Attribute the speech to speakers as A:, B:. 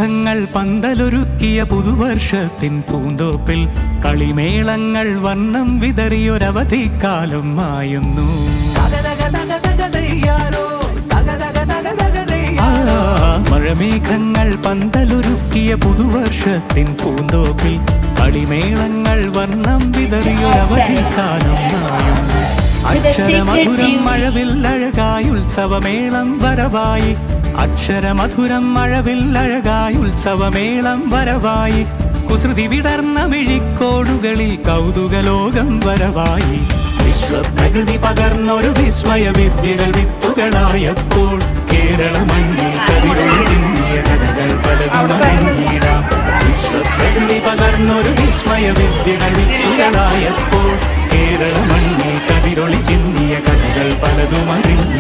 A: മഴമേഘങ്ങൾ പന്തലൊരുക്കിയ പുതുവർഷത്തിൻ പൂന്തോപ്പിൽ കളിമേളങ്ങൾ വർണ്ണം വിതറിയൊരവധിക്കാലം മായുന്നു. മഴമേഘങ്ങൾ പന്തലൊരുക്കിയ പുതുവർഷത്തിൻ പൂന്തോപ്പിൽ കളിമേളങ്ങൾ വർണ്ണം വിതറിയൊരവധിക്കാലം മായുന്നു. അക്ഷരമധുരം മഴവില്ലഴകായി ഉത്സവമേളം വരവായി. അക്ഷരമധുരം മഴവില്ലഴകായി ഉത്സവമേളം വരവായി. കുസൃതി വിടർന്ന മിഴിക്കോടുകളിൽ കൗതുകലോകം വരവായി. വിശ്വപ്രകൃതി പകർന്നൊരു വിസ്മയ വിദ്യകൾ വിത്തുകളായപ്പോൾ കേരള മണ്ണിൽ കതിരൊളി ചിന്തിയ കഥകൾ പലതുമറിഞ്ഞിടാം. വിശ്വപ്രകൃതി പകർന്നൊരു വിസ്മയ വിദ്യകൾ വിത്തുകളായപ്പോൾ കേരള മണ്ണിൽ കതിരൊളി ചിന്തിയ കഥകൾ പലതുമറിഞ്ഞിടാം.